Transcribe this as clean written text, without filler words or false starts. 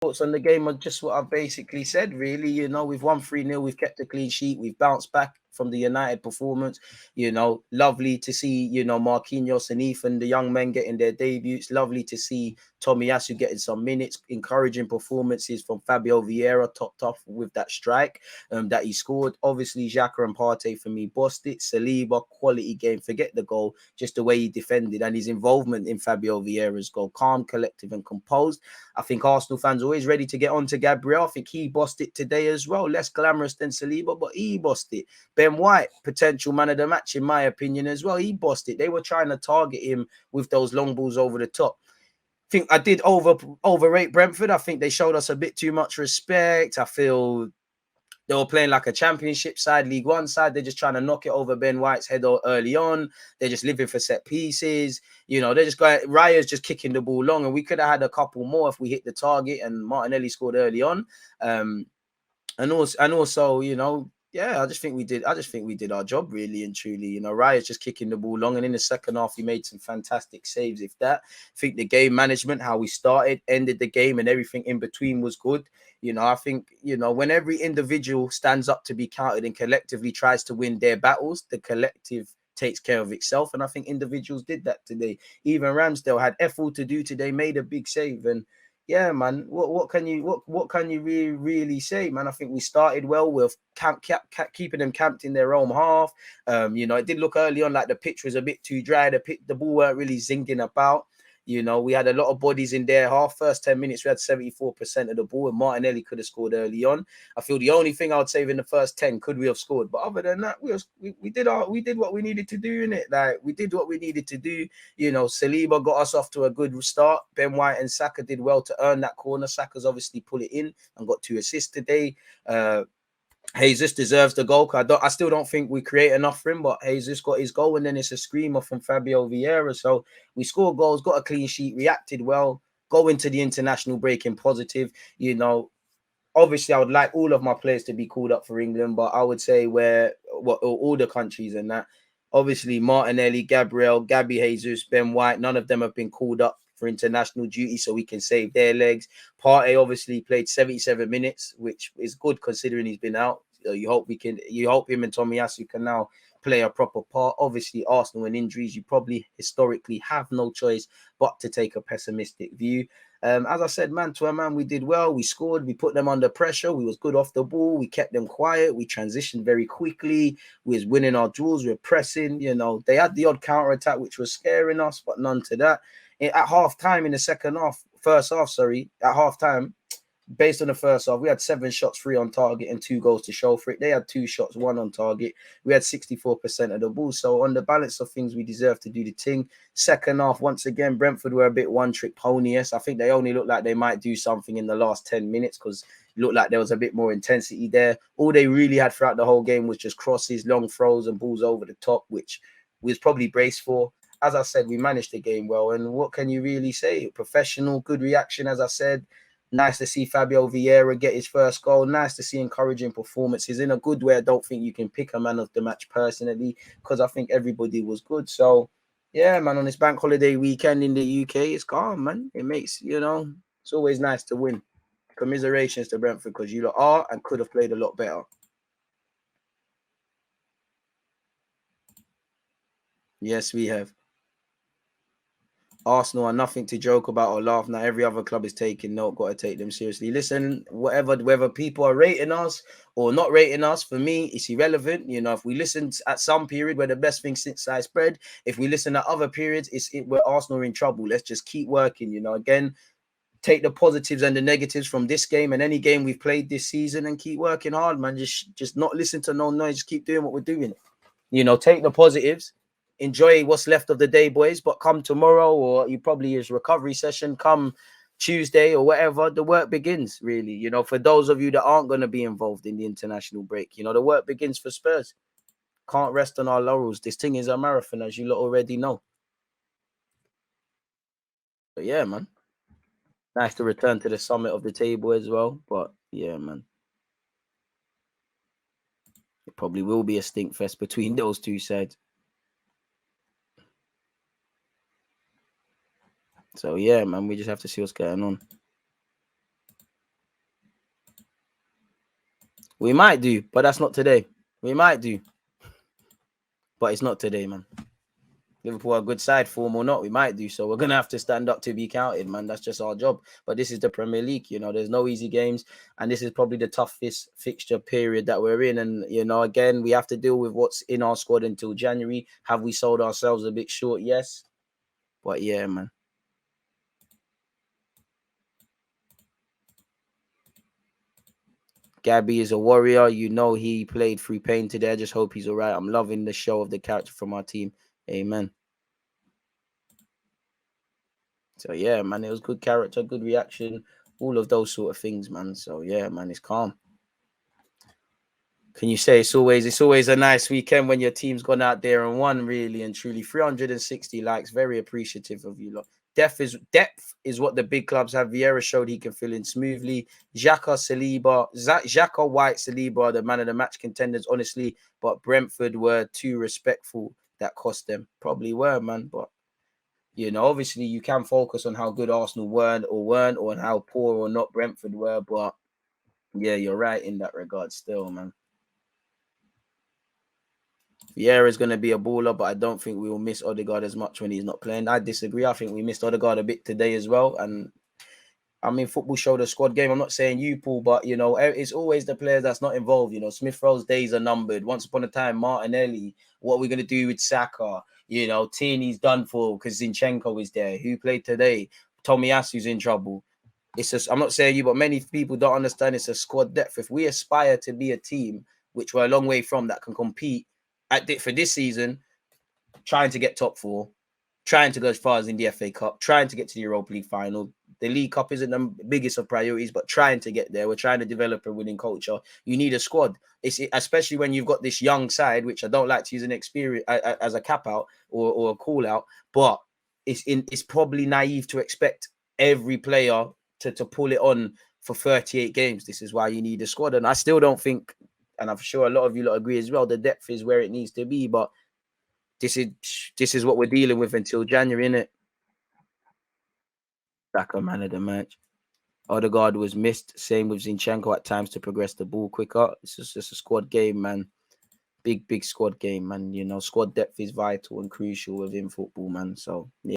thoughts on the game are just what I've basically said, really. We've won 3-0, we've kept a clean sheet, we've bounced back from the United performance. Lovely to see, Marquinhos and Ethan, the young men, getting their debuts. Lovely to see Tomiyasu getting some minutes. Encouraging performances from Fabio Vieira, topped off with that strike that he scored. Obviously, Xhaka and Partey, for me, bossed it. Saliba, quality game. Forget the goal, just the way he defended and his involvement in Fabio Vieira's goal. Calm, collective and composed. I think Arsenal fans are always ready to get on to Gabriel. I think he bossed it today as well. Less glamorous than Saliba, but he bossed it. Ben White, potential man of the match, in my opinion, as well. He bossed it. They were trying to target him with those long balls over the top. I think I did overrate Brentford. I think they showed us a bit too much respect. I feel they were playing like a championship side, League One side. They're just trying to knock it over Ben White's head early on. They're just living for set pieces. They're just going, Raya's just kicking the ball long, and we could have had a couple more if we hit the target, and Martinelli scored early on. And also, I just think we did our job, really and truly. Raya's just kicking the ball long, and in the second half, we made some fantastic saves. If that, I think the game management, how we started, ended the game, and everything in between was good. I think, when every individual stands up to be counted and collectively tries to win their battles, the collective takes care of itself. And I think individuals did that today. Even Ramsdale had F all to do today, made a big save. And yeah, man, what can you really say, man? I think we started well with keeping them camped in their own half. It did look early on like the pitch was a bit too dry. The ball weren't really zinging about. We had a lot of bodies in their half. First 10 minutes, we had 74% of the ball, and Martinelli could have scored early on. I feel the only thing I would say in the first 10, could we have scored? But other than that, we did what we needed to do in it. Like, we did what we needed to do. Saliba got us off to a good start. Ben White and Saka did well to earn that corner. Saka's obviously put it in and got 2 assists today. Jesus deserves the goal. I still don't think we create enough for him, but Jesus got his goal, and then it's a screamer from Fabio Vieira. So we scored goals, got a clean sheet, reacted well, go into the international break in positive. Obviously, I would like all of my players to be called up for England, but I would say all the countries and that. Obviously, Martinelli, Gabriel, Gabby Jesus, Ben White, none of them have been called up for international duty, so we can save their legs. Partey obviously played 77 minutes, which is good considering he's been out. You hope him and Tomiyasu can now play a proper part. Obviously, Arsenal and injuries, you probably historically have no choice but to take a pessimistic view. As I said, man to a man, we did well. We scored. We put them under pressure. We was good off the ball. We kept them quiet. We transitioned very quickly. We was winning our duels. We were pressing. They had the odd counter attack, which was scaring us, but none to that. At half time in the first half, at half time, based on the first half, we had 7 shots, 3 on target, and 2 goals to show for it. They had 2 shots, 1 on target. We had 64% of the ball. So on the balance of things, we deserve to do the thing. Second half, once again, Brentford were a bit one-trick pony-esque. I think they only looked like they might do something in the last 10 minutes because it looked like there was a bit more intensity there. All they really had throughout the whole game was just crosses, long throws, and balls over the top, which we was probably braced for. As I said, we managed the game well. And what can you really say? Professional, good reaction, as I said. Nice to see Fabio Vieira get his first goal. Nice to see encouraging performances. In a good way, I don't think you can pick a man of the match personally because I think everybody was good. So, yeah, man, on this bank holiday weekend in the UK, it's calm, man. It makes, it's always nice to win. Commiserations to Brentford because you lot are and could have played a lot better. Yes, we have. Arsenal are nothing to joke about or laugh. Now every other club is taking note. Got to take them seriously. Listen, whether people are rating us or not rating us, for me, it's irrelevant. If we listen at some period, we're the best thing since sliced bread. If we listen at other periods, where Arsenal are in trouble. Let's just keep working. Again, take the positives and the negatives from this game and any game we've played this season and keep working hard, man. Just not listen to no noise. Just keep doing what we're doing. Take the positives. Enjoy what's left of the day, boys. But come tomorrow, or you probably his recovery session, come Tuesday or whatever, the work begins, really. For those of you that aren't going to be involved in the international break, the work begins for Spurs. Can't rest on our laurels. This thing is a marathon, as you lot already know. But yeah, man. Nice to return to the summit of the table as well. But yeah, man. It probably will be a stink fest between those two sides. So yeah, man, we just have to see what's going on. We might do, but that's not today. We might do, but it's not today, man. Liverpool are a good side, form or not, we might do. So we're going to have to stand up to be counted, man. That's just our job. But this is the Premier League, there's no easy games. And this is probably the toughest fixture period that we're in. And, again, we have to deal with what's in our squad until January. Have we sold ourselves a bit short? Yes. But yeah, man. Gabby is a warrior. He played through pain today. I just hope he's all right. I'm loving the show of the character from our team. Amen. So yeah, man, it was good character, good reaction, all of those sort of things, man. So yeah, man, it's calm. Can you say it's always a nice weekend when your team's gone out there and won, really and truly. 360 likes, very appreciative of you lot. Depth is what the big clubs have. Vieira showed he can fill in smoothly. Xhaka, White, Saliba are the man of the match contenders, honestly. But Brentford were too respectful. That cost them. Probably were, man. But obviously you can focus on how good Arsenal weren't, or on how poor or not Brentford were. But yeah, you're right in that regard still, man. Vieira is going to be a baller, but I don't think we will miss Odegaard as much when he's not playing. I disagree. I think we missed Odegaard a bit today as well. And I mean, football showed a squad game. I'm not saying you, Paul, but, it's always the players that's not involved. Smith Rowe's days are numbered. Once upon a time, Martinelli, what are we going to do with Saka? Tierney's done for because Zinchenko is there. Who played today? Tomiyasu's in trouble. I'm not saying you, but many people don't understand it's a squad depth. If we aspire to be a team, which we're a long way from, that can compete for this season, trying to get top 4, trying to go as far as in the FA Cup, trying to get to the Europa League final. The League Cup isn't the biggest of priorities, but trying to get there. We're trying to develop a winning culture. You need a squad, especially when you've got this young side, which I don't like to use an experience as a cap out or a call out, but it's probably naive to expect every player to pull it on for 38 games. This is why you need a squad. And I still don't think, and I'm sure a lot of you lot agree as well, the depth is where it needs to be. But this is what we're dealing with until January, innit? Saka, man of the match. Odegaard was missed. Same with Zinchenko at times to progress the ball quicker. It's just a squad game, man. Big squad game, man. Squad depth is vital and crucial within football, man. So, yeah.